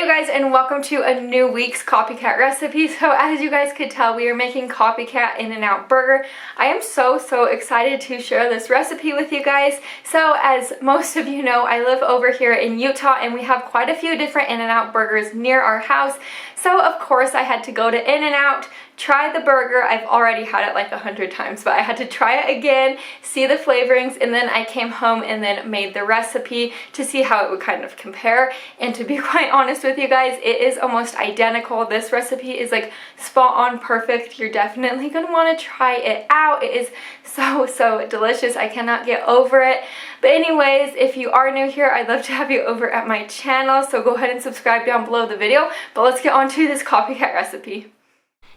Hey you guys, and welcome to a new week's copycat recipe. So as you guys could tell, we are making copycat In-N-Out burger. I am so excited to share this recipe with you guys. So as most of you know, I live over here in Utah and we have quite a few different In-N-Out burgers near our house. So of course I had to go to In-N-Out, try the burger. I've already had it like 100 times, but I had to try it again, see the flavorings, and then I came home and then made the recipe to see how it would kind of compare. And to be quite honest with you guys, it is almost identical. This recipe is like spot on perfect. You're definitely going to want to try it out. It is so delicious. I cannot get over it. But anyways, if you are new here, I'd love to have you over at my channel, so go ahead and subscribe down below the video. But let's get on to this copycat recipe.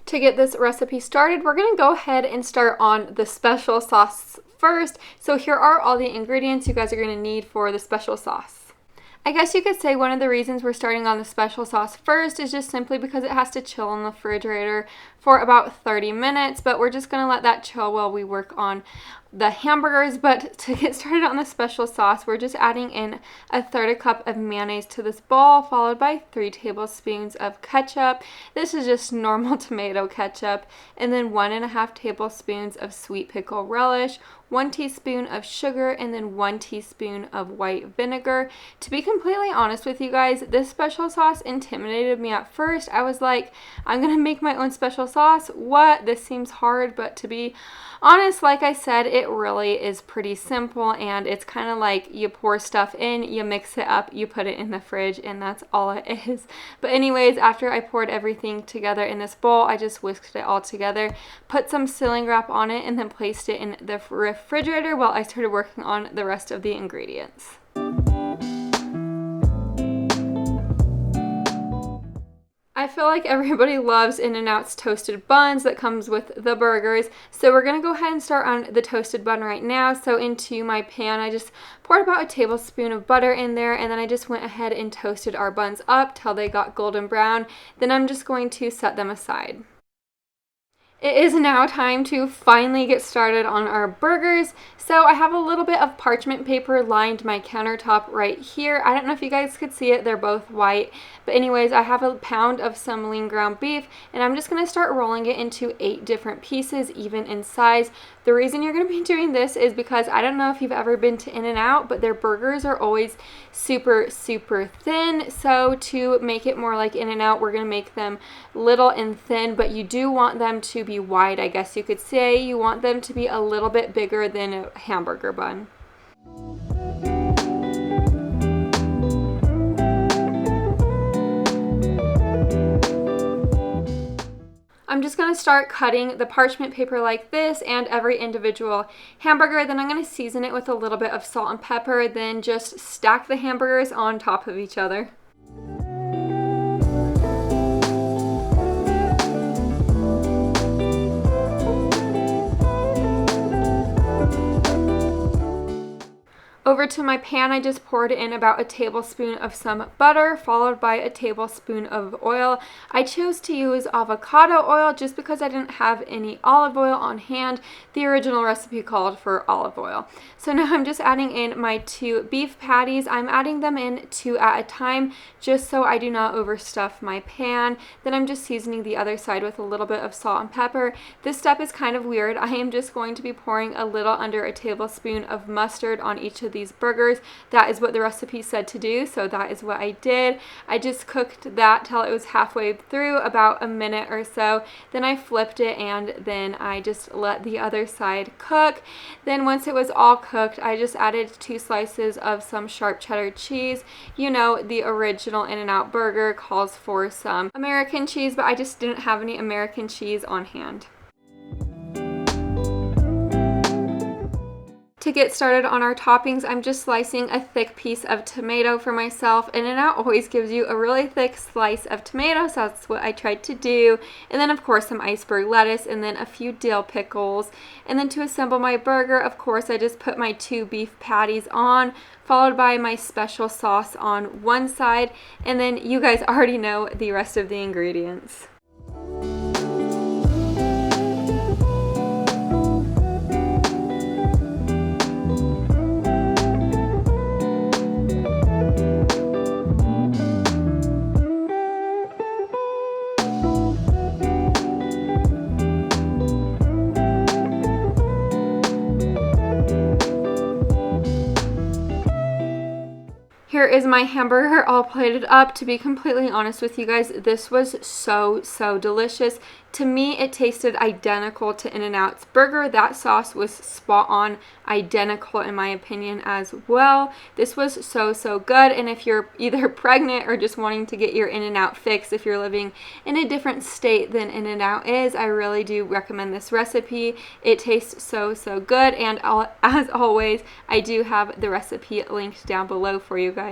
To get this recipe started, we're going to go ahead and start on the special sauce first. So here are all the ingredients you guys are going to need for the special sauce. I guess you could say one of the reasons we're starting on the special sauce first is just simply because it has to chill in the refrigerator for about 30 minutes, but we're just going to let that chill while we work on the hamburgers. But to get started on the special sauce, we're just adding in 1/3 cup of mayonnaise to this bowl, followed by 3 tablespoons of ketchup. This is just normal tomato ketchup, and then 1.5 tablespoons of sweet pickle relish, 1 teaspoon of sugar, and then 1 teaspoon of white vinegar. To be completely honest with you guys, this special sauce intimidated me at first. I was like, I'm gonna make my own special sauce? What? This seems hard. But to be honest, like I said, it really is pretty simple, and it's kind of like you pour stuff in, you mix it up, you put it in the fridge, and that's all it is. But anyways, after I poured everything together in this bowl, I just whisked it all together, put some cling wrap on it, and then placed it in the refrigerator while I started working on the rest of the ingredients. I feel like everybody loves In-N-Out's toasted buns that comes with the burgers, so we're going to go ahead and start on the toasted bun right now. So into my pan, I just poured about 1 tablespoon of butter in there, and then I just went ahead and toasted our buns up till they got golden brown. Then I'm just going to set them aside. It is now time to finally get started on our burgers. So I have a little bit of parchment paper lined my countertop right here. I don't know if you guys could see it, they're both white. But anyways, I have a pound of some lean ground beef, and I'm just going to start rolling it into 8 different pieces, even in size. The reason you're going to be doing this is because I don't know if you've ever been to In-N-Out, but their burgers are always super thin. So to make it more like In-N-Out, we're going to make them little and thin, but you do want them to be wide, I guess you could say. You want them to be a little bit bigger than a hamburger bun. I'm just going to start cutting the parchment paper like this and every individual hamburger. Then I'm going to season it with a little bit of salt and pepper, then just stack the hamburgers on top of each other. Over to my pan, I just poured in about 1 tablespoon of some butter, followed by 1 tablespoon of oil. I chose to use avocado oil just because I didn't have any olive oil on hand. The original recipe called for olive oil. So now I'm just adding in my 2 beef patties. I'm adding them in 2 at a time just so I do not overstuff my pan. Then I'm just seasoning the other side with a little bit of salt and pepper. This step is kind of weird. I am just going to be pouring a little under 1 tablespoon of mustard on each of these burgers. That is what the recipe said to do, so that is what I did. I just cooked that till it was halfway through, about a minute or so. Then I flipped it, and then I just let the other side cook. Then once it was all cooked, I just added 2 slices of some sharp cheddar cheese. You know, the original In-N-Out burger calls for some American cheese, but I just didn't have any American cheese on hand. To get started on our toppings, I'm just slicing a thick piece of tomato for myself. In-N-Out always gives you a really thick slice of tomato, so that's what I tried to do. And then of course some iceberg lettuce, and then a few dill pickles. And then to assemble my burger, of course I just put my 2 beef patties on, followed by my special sauce on one side, and then you guys already know the rest of the ingredients. Here is my hamburger all plated up. To be completely honest with you guys, this was so delicious. To me, it tasted identical to In-N-Out's burger. That sauce was spot on, identical in my opinion as well. This was so good, and if you're either pregnant or just wanting to get your In-N-Out fix, if you're living in a different state than In-N-Out is, I really do recommend this recipe. It tastes so good, and as always, I do have the recipe linked down below for you guys.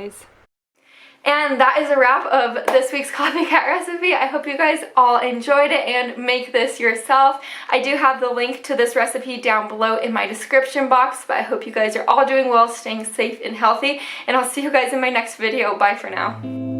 And that is a wrap of this week's copycat recipe. I hope you guys all enjoyed it and make this yourself. I do have the link to this recipe down below in my description box, but I hope you guys are all doing well, staying safe and healthy, and I'll see you guys in my next video. Bye for now.